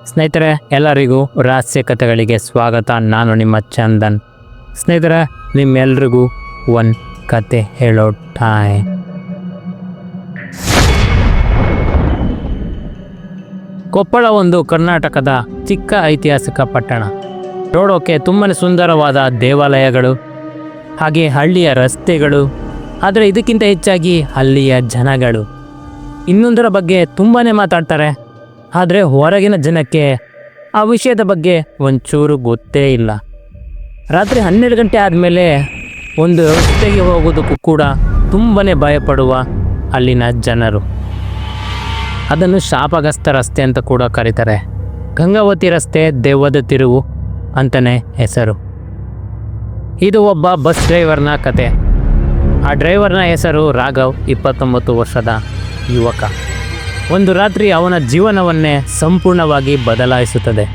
ಸ್ನೇಹಿತರೆ, ಎಲ್ಲರಿಗೂ ರಹಸ್ಯ ಕಥೆಗಳಿಗೆ ಸ್ವಾಗತ. ನಾನು ನಿಮ್ಮ ಚಂದನ್. ಸ್ನೇಹಿತರೆ, ನಿಮ್ಮೆಲ್ರಿಗೂ ಒಂದು ಕತೆ ಹೇಳೋ ಟೈಮ್. ಕೊಪ್ಪಳ ಒಂದು ಕರ್ನಾಟಕದ ಚಿಕ್ಕ ಐತಿಹಾಸಿಕ ಪಟ್ಟಣ. ನೋಡೋಕೆ ತುಂಬಾ ಸುಂದರವಾದ ದೇವಾಲಯಗಳು, ಹಾಗೆ ಹಳ್ಳಿಯ ರಸ್ತೆಗಳು, ಆದರೆ ಇದಕ್ಕಿಂತ ಹೆಚ್ಚಾಗಿ ಅಲ್ಲಿಯ ಜನಗಳು. ಇನ್ನೊಂದರ ಬಗ್ಗೆ ತುಂಬಾ ಮಾತಾಡ್ತಾರೆ, ಆದರೆ ಹೊರಗಿನ ಜನಕ್ಕೆ ಆ ವಿಷಯದ ಬಗ್ಗೆ ಒಂಚೂರು ಗೊತ್ತೇ ಇಲ್ಲ. ರಾತ್ರಿ 12 ಗಂಟೆ ಆದಮೇಲೆ ಒಂದು ರಸ್ತೆಗೆ ಹೋಗೋದಕ್ಕೂ ಕೂಡ ತುಂಬಾ ಭಯಪಡುವ ಅಲ್ಲಿನ ಜನರು. ಅದನ್ನು ಶಾಪಗ್ರಸ್ತ ರಸ್ತೆ ಅಂತ ಕೂಡ ಕರೀತಾರೆ. ಗಂಗಾವತಿ ರಸ್ತೆ, ದೆವ್ವದ ತಿರುವು ಅಂತಲೇ ಹೆಸರು. ಇದು ಒಬ್ಬ ಬಸ್ ಡ್ರೈವರ್ನ ಕತೆ. ಆ ಡ್ರೈವರ್ನ ಹೆಸರು ರಾಘವ್, 29 ವರ್ಷದ ಯುವಕ. ಒಂದು ರಾತ್ರಿ ಅವನ ಜೀವನವನ್ನೇ ಸಂಪೂರ್ಣವಾಗಿ ಬದಲಾಯಿಸುತ್ತದೆ.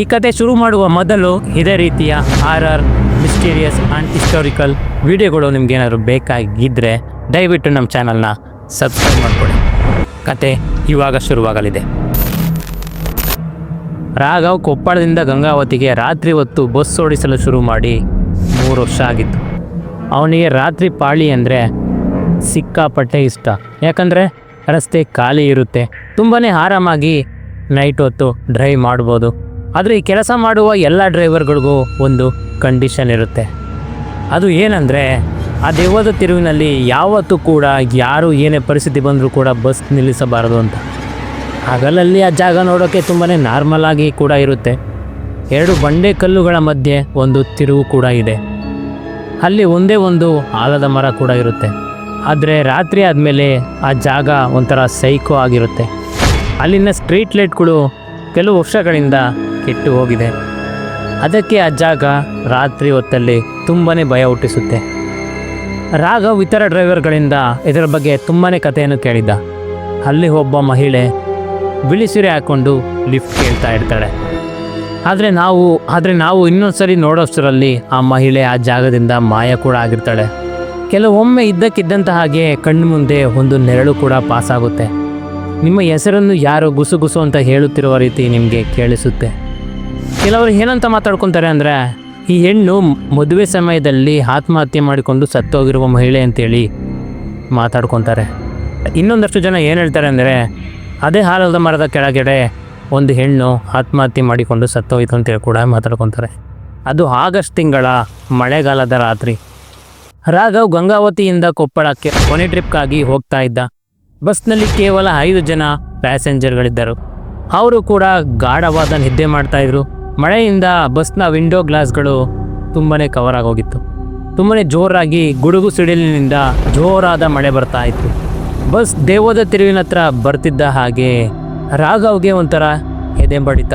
ಈ ಕತೆ ಶುರು ಮಾಡುವ ಮೊದಲು ಇದೇ ರೀತಿಯ ಹಾರರ್, ಮಿಸ್ಟೀರಿಯಸ್ ಆ್ಯಂಡ್ ಹಿಸ್ಟಾರಿಕಲ್ ವಿಡಿಯೋಗಳು ನಿಮಗೇನಾದ್ರು ಬೇಕಾಗಿದ್ದರೆ ದಯವಿಟ್ಟು ನಮ್ಮ ಚಾನಲ್ನ ಸಬ್ಸ್ಕ್ರೈಬ್ ಮಾಡಿಕೊಡಿ. ಕತೆ ಇವಾಗ ಶುರುವಾಗಲಿದೆ. ರಾಘವ್ ಕೊಪ್ಪಳದಿಂದ ಗಂಗಾವತಿಗೆ ರಾತ್ರಿ ಹೊತ್ತು ಬಸ್ ಓಡಿಸಲು ಶುರು ಮಾಡಿ 3 ವರ್ಷ ಆಗಿತ್ತು. ಅವನಿಗೆ ರಾತ್ರಿ ಪಾಳಿ ಅಂದರೆ ಸಿಕ್ಕಾಪಟ್ಟೆ ಇಷ್ಟ. ಯಾಕಂದರೆ ರಸ್ತೆ ಖಾಲಿ ಇರುತ್ತೆ, ತುಂಬಾ ಆರಾಮಾಗಿ ನೈಟ್ ಹೊತ್ತು ಡ್ರೈವ್ ಮಾಡ್ಬೋದು. ಆದರೆ ಈ ಕೆಲಸ ಮಾಡುವ ಎಲ್ಲ ಡ್ರೈವರ್ಗಳಿಗೂ ಒಂದು ಕಂಡೀಷನ್ ಇರುತ್ತೆ. ಅದು ಏನಂದರೆ, ಆ ದೆವ್ವದ ತಿರುವಿನಲ್ಲಿ ಯಾವತ್ತೂ ಕೂಡ ಯಾರು ಏನೇ ಪರಿಸ್ಥಿತಿ ಬಂದರೂ ಕೂಡ ಬಸ್ ನಿಲ್ಲಿಸಬಾರದು ಅಂತ. ಹಗಲಲ್ಲಿ ಆ ಜಾಗ ನೋಡೋಕ್ಕೆ ತುಂಬಾ ನಾರ್ಮಲ್ ಆಗಿ ಕೂಡ ಇರುತ್ತೆ. 2 ಬಂಡೆ ಕಲ್ಲುಗಳ ಮಧ್ಯೆ ಒಂದು ತಿರುವು ಕೂಡ ಇದೆ. ಅಲ್ಲಿ ಒಂದೇ ಒಂದು ಆಲದ ಮರ ಕೂಡ ಇರುತ್ತೆ. ಆದರೆ ರಾತ್ರಿ ಆದಮೇಲೆ ಆ ಜಾಗ ಒಂಥರ ಸೈಕೋ ಆಗಿರುತ್ತೆ. ಅಲ್ಲಿನ ಸ್ಟ್ರೀಟ್ ಲೈಟ್ಗಳು ಕೆಲವು ವರ್ಷಗಳಿಂದ ಕೆಟ್ಟು ಹೋಗಿದೆ. ಅದಕ್ಕೆ ಆ ಜಾಗ ರಾತ್ರಿ ಹೊತ್ತಲ್ಲಿ ತುಂಬಾ ಭಯ ಹುಟ್ಟಿಸುತ್ತೆ. ರಾಘವ್ ಇತರ ಡ್ರೈವರ್ಗಳಿಂದ ಇದರ ಬಗ್ಗೆ ತುಂಬಾ ಕಥೆಯನ್ನು ಕೇಳಿದ್ದ. ಅಲ್ಲಿ ಒಬ್ಬ ಮಹಿಳೆ ಬಿಳಿ ಸೀರೆ ಹಾಕ್ಕೊಂಡು ಲಿಫ್ಟ್ ಕೇಳ್ತಾ ಇರ್ತಾಳೆ. ಆದರೆ ನಾವು ಇನ್ನೊಂದ್ಸರಿ ನೋಡೋಷ್ಟರಲ್ಲಿ ಆ ಮಹಿಳೆ ಆ ಜಾಗದಿಂದ ಮಾಯ ಕೂಡ ಆಗಿರ್ತಾಳೆ. ಕೆಲವೊಮ್ಮೆ ಇದ್ದಕ್ಕಿದ್ದಂಥ ಹಾಗೆ ಕಣ್ಣು ಮುಂದೆ ಒಂದು ನೆರಳು ಕೂಡ ಪಾಸಾಗುತ್ತೆ. ನಿಮ್ಮ ಹೆಸರನ್ನು ಯಾರು ಗುಸು ಅಂತ ಹೇಳುತ್ತಿರುವ ರೀತಿ ನಿಮಗೆ ಕೇಳಿಸುತ್ತೆ. ಕೆಲವರು ಏನಂತ ಮಾತಾಡ್ಕೊತಾರೆ ಅಂದರೆ, ಈ ಹೆಣ್ಣು ಮದುವೆ ಸಮಯದಲ್ಲಿ ಆತ್ಮಹತ್ಯೆ ಮಾಡಿಕೊಂಡು ಸತ್ತೋಗಿರುವ ಮಹಿಳೆ ಅಂತೇಳಿ ಮಾತಾಡ್ಕೊತಾರೆ. ಇನ್ನೊಂದಷ್ಟು ಜನ ಏನು ಹೇಳ್ತಾರೆ ಅಂದರೆ, ಅದೇ ಆಲದ ಮರದ ಕೆಳಗಡೆ ಒಂದು ಹೆಣ್ಣು ಆತ್ಮಹತ್ಯೆ ಮಾಡಿಕೊಂಡು ಸತ್ತೋಯ್ತು ಅಂತೇಳಿ ಕೂಡ ಮಾತಾಡ್ಕೊತಾರೆ. ಅದು ಆಗಸ್ಟ್ ತಿಂಗಳ ಮಳೆಗಾಲದ ರಾತ್ರಿ. ರಾಘವ್ ಗಂಗಾವತಿಯಿಂದ ಕೊಪ್ಪಳಕ್ಕೆ ಕೊನೆ ಟ್ರಿಪ್ಗಾಗಿ ಹೋಗ್ತಾ ಇದ್ದ. ಬಸ್ನಲ್ಲಿ ಕೇವಲ 5 ಜನ ಪ್ಯಾಸೆಂಜರ್ಗಳಿದ್ದರು. ಅವರು ಕೂಡ ಗಾಢವಾದ ನಿದ್ದೆ ಮಾಡ್ತಾಯಿದ್ರು. ಮಳೆಯಿಂದ ಬಸ್ನ ವಿಂಡೋ ಗ್ಲಾಸ್ಗಳು ತುಂಬಾ ಕವರ್ ಆಗೋಗಿತ್ತು. ತುಂಬಾ ಜೋರಾಗಿ ಗುಡುಗು ಸಿಡಿಲಿನಿಂದ ಜೋರಾದ ಮಳೆ ಬರ್ತಾ ಇತ್ತು. ಬಸ್ ದೆವ್ವದ ತಿರುವಿನ ಹತ್ರ ಬರ್ತಿದ್ದ ಹಾಗೆ ರಾಘವ್ಗೆ ಒಂಥರ ಎದೆ ಬಡಿತ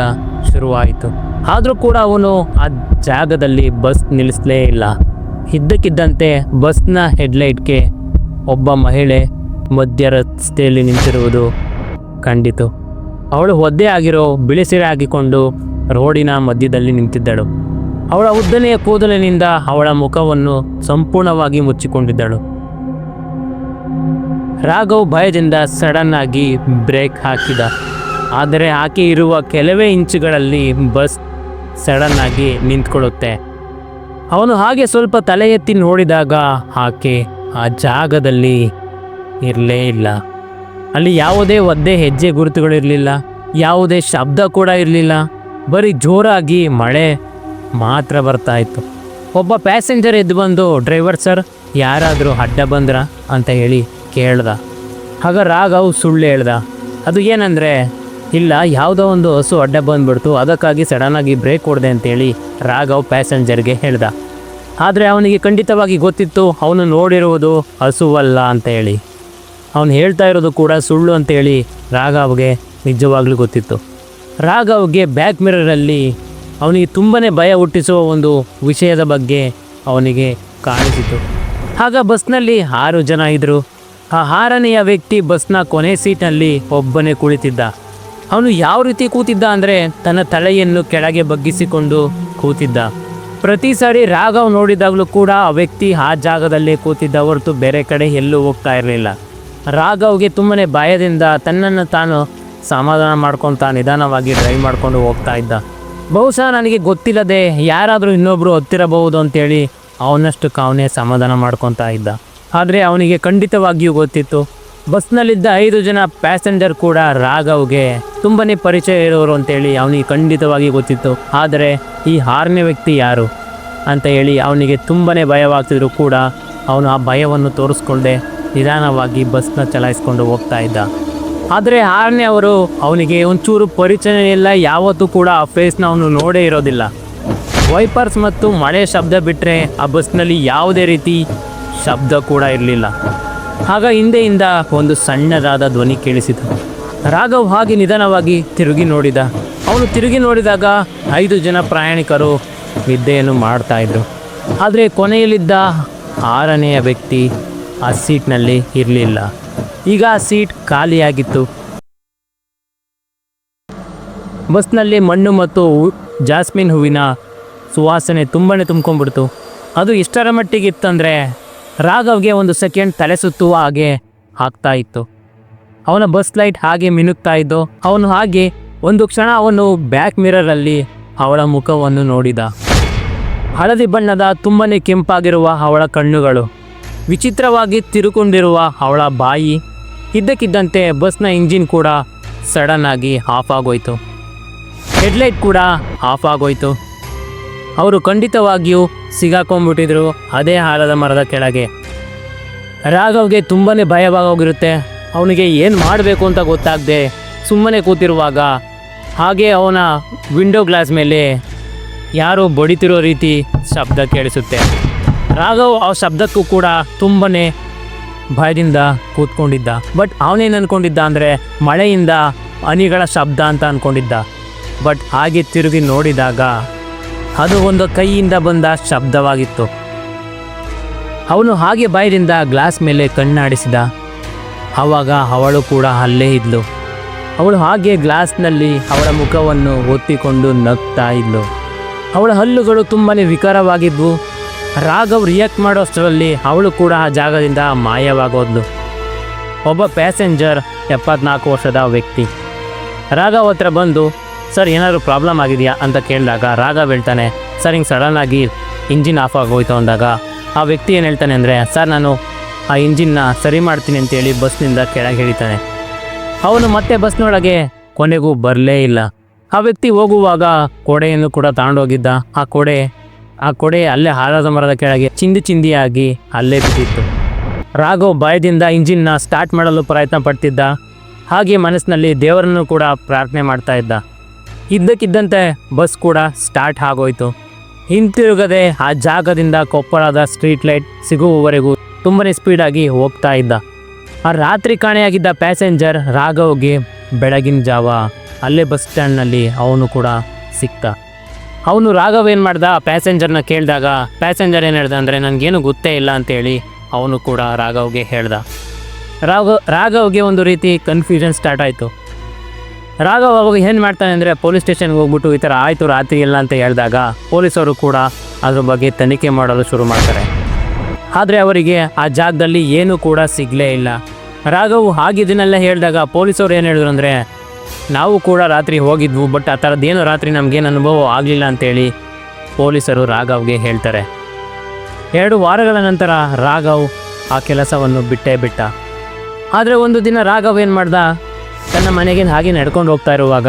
ಶುರುವಾಯಿತು. ಆದರೂ ಕೂಡ ಅವನು ಆ ಜಾಗದಲ್ಲಿ ಬಸ್ ನಿಲ್ಲಿಸಲೇ ಇಲ್ಲ. ಇದ್ದಕ್ಕಿದ್ದಂತೆ ಬಸ್ನ ಹೆಡ್ಲೈಟ್ಗೆ ಒಬ್ಬ ಮಹಿಳೆ ಮಧ್ಯ ರಸ್ತೆಯಲ್ಲಿ ನಿಂತಿರುವುದು ಕಂಡಿತು. ಅವಳು ಒದ್ದೆ ಆಗಿರೋ ಬಿಳಿ ಸೀರೆ ಹಾಕಿಕೊಂಡು ರೋಡಿನ ಮಧ್ಯದಲ್ಲಿ ನಿಂತಿದ್ದಳು. ಅವಳ ಉದ್ದನೆಯ ಕೂದಲಿನಿಂದ ಅವಳ ಮುಖವನ್ನು ಸಂಪೂರ್ಣವಾಗಿ ಮುಚ್ಚಿಕೊಂಡಿದ್ದಳು. ರಾಘವ್ ಭಯದಿಂದ ಸಡನ್ ಆಗಿ ಬ್ರೇಕ್ ಹಾಕಿದ. ಆದರೆ ಆಕೆ ಇರುವ ಕೆಲವೇ ಇಂಚುಗಳಲ್ಲಿ ಬಸ್ ಸಡನ್ ಆಗಿ ನಿಂತ್ಕೊಳ್ಳುತ್ತೆ. ಅವನು ಹಾಗೆ ಸ್ವಲ್ಪ ತಲೆ ಎತ್ತಿ ನೋಡಿದಾಗ ಆಕೆ ಆ ಜಾಗದಲ್ಲಿ ಇರಲೇ ಇಲ್ಲ. ಅಲ್ಲಿ ಯಾವುದೇ ಒದ್ದೆ ಹೆಜ್ಜೆ ಗುರುತುಗಳಿರಲಿಲ್ಲ, ಯಾವುದೇ ಶಬ್ದ ಕೂಡ ಇರಲಿಲ್ಲ. ಬರೀ ಜೋರಾಗಿ ಮಳೆ ಮಾತ್ರ ಬರ್ತಾ ಇತ್ತು. ಒಬ್ಬ ಪ್ಯಾಸೆಂಜರ್ ಎದ್ದು ಬಂದು, ಡ್ರೈವರ್ ಸರ್, ಯಾರಾದರೂ ಅಡ್ಡ ಬಂದ್ರ ಅಂತ ಹೇಳಿ ಕೇಳ್ದ. ಆಗ ರಾಘವ್ ಸುಳ್ಳು ಹೇಳ್ದ. ಅದು ಏನಂದರೆ, ಇಲ್ಲ, ಯಾವುದೋ ಒಂದು ಹಸು ಅಡ್ಡ ಬಂದುಬಿಡ್ತು, ಅದಕ್ಕಾಗಿ ಸಡನ್ನಾಗಿ ಬ್ರೇಕ್ ಹೊಡೆದೆ ಅಂತೇಳಿ ರಾಘವ್ ಪ್ಯಾಸೆಂಜರ್ಗೆ ಹೇಳ್ದ. ಆದರೆ ಅವನಿಗೆ ಖಂಡಿತವಾಗಿ ಗೊತ್ತಿತ್ತು ಅವನು ನೋಡಿರುವುದು ಹಸುವಲ್ಲ ಅಂತ ಹೇಳಿ. ಅವನು ಹೇಳ್ತಾ ಇರೋದು ಕೂಡ ಸುಳ್ಳು ಅಂತೇಳಿ ರಾಘವ್ಗೆ ನಿಜವಾಗ್ಲೂ ಗೊತ್ತಿತ್ತು. ರಾಘವ್ಗೆ ಬ್ಯಾಕ್ ಮಿರರಲ್ಲಿ ಅವನಿಗೆ ತುಂಬಾ ಭಯ ಹುಟ್ಟಿಸುವ ಒಂದು ವಿಷಯದ ಬಗ್ಗೆ ಅವನಿಗೆ ಕಾಣಿಸಿತು. ಆಗ ಬಸ್ನಲ್ಲಿ 6 ಜನ ಇದ್ದರು. ಆ 6ನೆಯ ವ್ಯಕ್ತಿ ಬಸ್ನ ಕೊನೆ ಸೀಟ್ನಲ್ಲಿ ಒಬ್ಬನೇ ಕುಳಿತಿದ್ದ. ಅವನು ಯಾವ ರೀತಿ ಕೂತಿದ್ದ ಅಂದರೆ, ತನ್ನ ತಲೆಯನ್ನು ಕೆಳಗೆ ಬಗ್ಗಿಸಿಕೊಂಡು ಕೂತಿದ್ದ. ಪ್ರತಿ ಸಾರಿ ರಾಘವ್ ನೋಡಿದಾಗಲೂ ಕೂಡ ಆ ವ್ಯಕ್ತಿ ಆ ಜಾಗದಲ್ಲೇ ಕೂತಿದ್ದ ಹೊರತು ಬೇರೆ ಕಡೆ ಎಲ್ಲೂ ಹೋಗ್ತಾ ಇರಲಿಲ್ಲ. ರಾಘವ್ಗೆ ತುಂಬನೇ ಭಯದಿಂದ ತನ್ನನ್ನು ತಾನು ಸಮಾಧಾನ ಮಾಡ್ಕೊತ ನಿಧಾನವಾಗಿ ಡ್ರೈವ್ ಮಾಡಿಕೊಂಡು ಹೋಗ್ತಾ ಇದ್ದ. ಬಹುಶಃ ನನಗೆ ಗೊತ್ತಿಲ್ಲದೆ ಯಾರಾದರೂ ಇನ್ನೊಬ್ಬರು ಹತ್ತಿರಬಹುದು ಅಂತೇಳಿ ಅವನಷ್ಟಕ್ಕೆ ಅವನೇ ಸಮಾಧಾನ ಮಾಡ್ಕೊತಾ ಇದ್ದ. ಆದರೆ ಅವನಿಗೆ ಖಂಡಿತವಾಗಿಯೂ ಗೊತ್ತಿತ್ತು, ಬಸ್ನಲ್ಲಿದ್ದ 5 ಜನ ಪ್ಯಾಸೆಂಜರ್ ಕೂಡ ರಾಘವ್ಗೆ ತುಂಬಾ ಪರಿಚಯ ಇರೋರು ಅಂತೇಳಿ ಅವನಿಗೆ ಖಂಡಿತವಾಗಿ ಗೊತ್ತಿತ್ತು. ಆದರೆ ಈ 6ನೇ ವ್ಯಕ್ತಿ ಯಾರು ಅಂತ ಹೇಳಿ ಅವನಿಗೆ ತುಂಬಾ ಭಯವಾಗ್ತಿದ್ರು ಕೂಡ ಅವನು ಆ ಭಯವನ್ನು ತೋರಿಸ್ಕೊಳ್ಳದೆ ನಿಧಾನವಾಗಿ ಬಸ್ನ ಚಲಾಯಿಸ್ಕೊಂಡು ಹೋಗ್ತಾ ಇದ್ದ. ಆದರೆ 6ನೇ ಅವರು ಅವನಿಗೆ ಒಂಚೂರು ಪರಿಚಯ ಇಲ್ಲ, ಯಾವತ್ತೂ ಕೂಡ ಆ ಫೇಸ್ನ ಅವನು ನೋಡೇ ಇರೋದಿಲ್ಲ. ವೈಪರ್ಸ್ ಮತ್ತು ಮಳೆ ಶಬ್ದ ಬಿಟ್ಟರೆ ಆ ಬಸ್ನಲ್ಲಿ ಯಾವುದೇ ರೀತಿ ಶಬ್ದ ಕೂಡ ಇರಲಿಲ್ಲ. ಆಗ ಹಿಂದೆಯಿಂದ ಒಂದು ಸಣ್ಣದಾದ ಧ್ವನಿ ಕೇಳಿಸಿತು. ರಾಘವ್ ಹಾಗೆ ನಿಧಾನವಾಗಿ ತಿರುಗಿ ನೋಡಿದ. ಅವನು ತಿರುಗಿ ನೋಡಿದಾಗ 5 ಜನ ಪ್ರಯಾಣಿಕರು ನಿದ್ದೆಯನ್ನು ಮಾಡ್ತಾಯಿದ್ರು. ಆದರೆ ಕೊನೆಯಲ್ಲಿದ್ದ 6ನೆಯ ವ್ಯಕ್ತಿ ಆ ಸೀಟ್ನಲ್ಲಿ ಇರಲಿಲ್ಲ. ಈಗ ಆ ಸೀಟ್ ಖಾಲಿಯಾಗಿತ್ತು. ಬಸ್ನಲ್ಲಿ ಮಣ್ಣು ಮತ್ತು ಜಾಸ್ಮಿನ್ ಹೂವಿನ ಸುವಾಸನೆ ತುಂಬಾ ತುಂಬ್ಕೊಂಡ್ಬಿಡ್ತು. ಅದು ಎಷ್ಟರ ಮಟ್ಟಿಗೆ ಇತ್ತಂದರೆ ರಾಘವ್ಗೆ ಒಂದು ಸೆಕೆಂಡ್ ತಲೆ ಸುತ್ತುವ ಹಾಗೆ ಆಗ್ತಾ ಇತ್ತು. ಅವನ ಬಸ್ ಲೈಟ್ ಹಾಗೆ ಮಿನುಗ್ತಾ ಇದ್ದು. ಅವನು ಹಾಗೆ ಒಂದು ಕ್ಷಣ ಅವನು ಬ್ಯಾಕ್ ಮಿರರಲ್ಲಿ ಅವಳ ಮುಖವನ್ನು ನೋಡಿದ. ಹಳದಿ ಬಣ್ಣದ ತುಂಬಾ ಕೆಂಪಾಗಿರುವ ಅವಳ ಕಣ್ಣುಗಳು, ವಿಚಿತ್ರವಾಗಿ ತಿರುಕೊಂಡಿರುವ ಅವಳ ಬಾಯಿ. ಇದ್ದಕ್ಕಿದ್ದಂತೆ ಬಸ್ನ ಇಂಜಿನ್ ಕೂಡ ಸಡನ್ ಆಗಿ ಆಫ್ ಆಗೋಯ್ತು. ಹೆಡ್ಲೈಟ್ ಕೂಡ ಆಫ್ ಆಗೋಯ್ತು. ಅವರು ಖಂಡಿತವಾಗಿಯೂ ಸಿಗಾಕೊಂಡ್ಬಿಟ್ಟಿದ್ರು ಅದೇ ಆಲದ ಮರದ ಕೆಳಗೆ. ರಾಘವ್ಗೆ ತುಂಬಾ ಭಯವಾಗೋಗಿರುತ್ತೆ. ಅವನಿಗೆ ಏನು ಮಾಡಬೇಕು ಅಂತ ಗೊತ್ತಾಗದೆ ಸುಮ್ಮನೆ ಕೂತಿರುವಾಗ ಹಾಗೆ ಅವನ ವಿಂಡೋ ಗ್ಲಾಸ್ ಮೇಲೆ ಯಾರೋ ಬಡಿತಿರೋ ರೀತಿ ಶಬ್ದ ಕೇಳಿಸುತ್ತೆ. ರಾಘವ್ ಆ ಶಬ್ದಕ್ಕೂ ಕೂಡ ತುಂಬಾ ಭಯದಿಂದ ಕೂತ್ಕೊಂಡಿದ್ದ. ಬಟ್ ಅವನೇನು ಅಂದ್ಕೊಂಡಿದ್ದ ಅಂದರೆ ಮಳೆಯಿಂದ ಹನಿಗಳ ಶಬ್ದ ಅಂತ ಅಂದ್ಕೊಂಡಿದ್ದ. ಬಟ್ ಹಾಗೆ ತಿರುಗಿ ನೋಡಿದಾಗ ಅದು ಒಂದು ಕೈಯಿಂದ ಬಂದ ಶಬ್ದವಾಗಿತ್ತು. ಅವನು ಹಾಗೆ ಭಯದಿಂದ ಗ್ಲಾಸ್ ಮೇಲೆ ಕಣ್ಣಾಡಿಸಿದ. ಆವಾಗ ಅವಳು ಕೂಡ ಅಲ್ಲೇ ಇದ್ಲು. ಅವಳು ಹಾಗೆ ಗ್ಲಾಸ್ನಲ್ಲಿ ಅವಳ ಮುಖವನ್ನು ಒತ್ತಿಕೊಂಡು ನಗ್ತಾ ಇದ್ಲು. ಅವಳ ಹಲ್ಲುಗಳು ತುಂಬಾ ವಿಕಾರವಾಗಿದ್ವು. ರಾಘವ್ ರಿಯಾಕ್ಟ್ ಮಾಡೋಷ್ಟರಲ್ಲಿ ಅವಳು ಕೂಡ ಆ ಜಾಗದಿಂದ ಮಾಯವಾಗೋದ್ಲು. ಒಬ್ಬ ಪ್ಯಾಸೆಂಜರ್ 74 ವರ್ಷದ ವ್ಯಕ್ತಿ ರಾಘವ್ ಹತ್ರ ಬಂದು, ಸರ್ ಏನಾದರೂ ಪ್ರಾಬ್ಲಮ್ ಆಗಿದೆಯಾ ಅಂತ ಕೇಳಿದಾಗ ರಾಘವ್ ಹೇಳ್ತಾನೆ, ಸರ್ ಹಿಂಗೆ ಸಡನ್ನಾಗಿ ಇಂಜಿನ್ ಆಫ್ ಆಗೋಯ್ತು ಅಂದಾಗ ಆ ವ್ಯಕ್ತಿ ಏನು ಹೇಳ್ತಾನೆ ಅಂದರೆ, ಸರ್ ನಾನು ಆ ಇಂಜಿನ್ನ ಸರಿ ಮಾಡ್ತೀನಿ ಅಂತೇಳಿ ಬಸ್ನಿಂದ ಕೆಳಗೆ ಇಳಿತಾನೆ. ಅವನು ಮತ್ತೆ ಬಸ್ನೊಳಗೆ ಕೊನೆಗೂ ಬರಲೇ ಇಲ್ಲ. ಆ ವ್ಯಕ್ತಿ ಹೋಗುವಾಗ ಕೊಡೆಯನ್ನು ಕೂಡ ತಗೊಂಡೋಗಿದ್ದ. ಆ ಕೊಡೆ ಅಲ್ಲೇ ಆಲದ ಮರದ ಕೆಳಗೆ ಚಿಂದಿಯಾಗಿ ಅಲ್ಲೇ ಬಿದ್ದಿತ್ತು. ರಾಘವ್ ಭಯದಿಂದ ಇಂಜಿನ್ನ ಸ್ಟಾರ್ಟ್ ಮಾಡಲು ಪ್ರಯತ್ನ ಪಡ್ತಿದ್ದ. ಹಾಗೆ ಮನಸ್ಸಿನಲ್ಲಿ ದೇವರನ್ನು ಕೂಡ ಪ್ರಾರ್ಥನೆ ಮಾಡ್ತಾ ಇದ್ದ. ಇದ್ದಕ್ಕಿದ್ದಂತೆ ಬಸ್ ಕೂಡ ಸ್ಟಾರ್ಟ್ ಆಗೋಯ್ತು. ಹಿಂತಿರುಗದೆ ಆ ಜಾಗದಿಂದ ಕೊಪ್ಪಳದ ಸ್ಟ್ರೀಟ್ ಲೈಟ್ ಸಿಗುವವರೆಗೂ ತುಂಬಾ ಸ್ಪೀಡಾಗಿ ಹೋಗ್ತಾ ಇದ್ದ. ಆ ರಾತ್ರಿ ಕಾಣೆಯಾಗಿದ್ದ ಪ್ಯಾಸೆಂಜರ್ ರಾಘವ್ಗೆ ಬೆಳಗಿನ ಜಾವ ಅಲ್ಲೇ ಬಸ್ ಸ್ಟ್ಯಾಂಡ್ನಲ್ಲಿ ಅವನು ಕೂಡ ಸಿಕ್ತ. ಅವನು ರಾಘವ್ ಏನು ಮಾಡ್ದ, ಪ್ಯಾಸೆಂಜರ್ನ ಕೇಳಿದಾಗ ಪ್ಯಾಸೆಂಜರ್ ಏನು ಹೇಳ್ದ ಅಂದರೆ ನನಗೇನು ಗೊತ್ತೇ ಇಲ್ಲ ಅಂತೇಳಿ ಅವನು ಕೂಡ ರಾಘವ್ಗೆ ಹೇಳ್ದ. ರಾಘವ್ಗೆ ಒಂದು ರೀತಿ ಕನ್ಫ್ಯೂಷನ್ ಸ್ಟಾರ್ಟ್ ಆಯಿತು. ರಾಘವ್ ಅವಾಗ ಏನು ಮಾಡ್ತಾನೆ ಅಂದರೆ ಪೊಲೀಸ್ ಸ್ಟೇಷನ್ಗೆ ಹೋಗ್ಬಿಟ್ಟು ಈ ಥರ ಆಯಿತು ರಾತ್ರಿ ಇಲ್ಲ ಅಂತ ಹೇಳಿದಾಗ ಪೊಲೀಸರು ಕೂಡ ಅದ್ರ ಬಗ್ಗೆ ತನಿಖೆ ಮಾಡಲು ಶುರು ಮಾಡ್ತಾರೆ. ಆದರೆ ಅವರಿಗೆ ಆ ಜಾಗದಲ್ಲಿ ಏನೂ ಕೂಡ ಸಿಗಲೇ ಇಲ್ಲ. ರಾಘವ್ ಆಗಿದ್ದನ್ನೆಲ್ಲ ಹೇಳಿದಾಗ ಪೊಲೀಸರು ಏನು ಹೇಳಿದ್ರು ಅಂದರೆ, ನಾವು ಕೂಡ ರಾತ್ರಿ ಹೋಗಿದ್ವು, ಬಟ್ ಆ ಥರದ್ದೇನು ರಾತ್ರಿ ನಮಗೇನು ಅನುಭವ ಆಗಲಿಲ್ಲ ಅಂತೇಳಿ ಪೊಲೀಸರು ರಾಘವ್ಗೆ ಹೇಳ್ತಾರೆ. 2 ವಾರಗಳ ನಂತರ ರಾಘವ್ ಆ ಕೆಲಸವನ್ನು ಬಿಟ್ಟ. ಆದರೆ ಒಂದು ದಿನ ರಾಘವ್ ಏನು ಮಾಡ್ದ, ತನ್ನ ಮನೆಗೆ ಹಾಗೆ ನಡ್ಕೊಂಡು ಹೋಗ್ತಾ ಇರುವಾಗ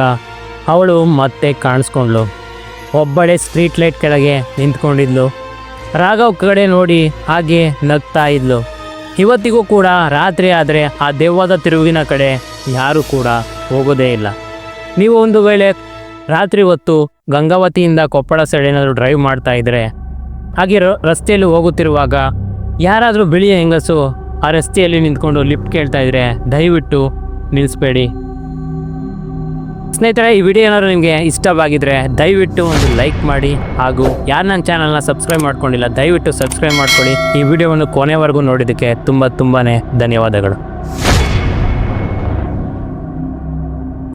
ಅವಳು ಮತ್ತೆ ಕಾಣಿಸ್ಕೊಂಡ್ಳು. ಒಬ್ಬಳೆ ಸ್ಟ್ರೀಟ್ ಲೈಟ್ ಕೆಳಗೆ ನಿಂತ್ಕೊಂಡಿದ್ಲು. ರಾಘವ್ ಕಡೆ ನೋಡಿ ಹಾಗೆ ನಗ್ತಾ ಇದ್ಲು. ಇವತ್ತಿಗೂ ಕೂಡ ರಾತ್ರಿ ಆದರೆ ಆ ದೆವ್ವದ ತಿರುವಿನ ಕಡೆ ಯಾರೂ ಕೂಡ ಹೋಗೋದೇ ಇಲ್ಲ. ನೀವು ಒಂದು ವೇಳೆ ರಾತ್ರಿ ಹೊತ್ತು ಗಂಗಾವತಿಯಿಂದ ಕೊಪ್ಪಳ ಸೈಡ್ ಏನಾದರೂ ಡ್ರೈವ್ ಮಾಡ್ತಾ ಇದ್ದರೆ, ಹಾಗೆ ರಸ್ತೆಯಲ್ಲಿ ಹೋಗುತ್ತಿರುವಾಗ ಯಾರಾದರೂ ಬಿಳಿಯ ಹೆಂಗಸು ಆ ರಸ್ತೆಯಲ್ಲಿ ನಿಂತ್ಕೊಂಡು ಲಿಫ್ಟ್ ಕೇಳ್ತಾ ಇದ್ದರೆ ದಯವಿಟ್ಟು ನಿಲ್ಲಿಸ್ಬೇಡಿ. ಸ್ನೇಹಿತರೆ, ಈ ವಿಡಿಯೋ ಏನಾದರೂ ನಿಮಗೆ ಇಷ್ಟವಾಗಿದ್ದರೆ ದಯವಿಟ್ಟು ಒಂದು ಲೈಕ್ ಮಾಡಿ. ಹಾಗೂ ಯಾರು ನನ್ನ ಚಾನಲ್ನ ಸಬ್ಸ್ಕ್ರೈಬ್ ಮಾಡ್ಕೊಂಡಿಲ್ಲ ದಯವಿಟ್ಟು ಸಬ್ಸ್ಕ್ರೈಬ್ ಮಾಡ್ಕೊಳ್ಳಿ. ಈ ವಿಡಿಯೋವನ್ನು ಕೊನೆವರೆಗೂ ನೋಡಿದ್ದಕ್ಕೆ ತುಂಬಾ ಧನ್ಯವಾದಗಳು.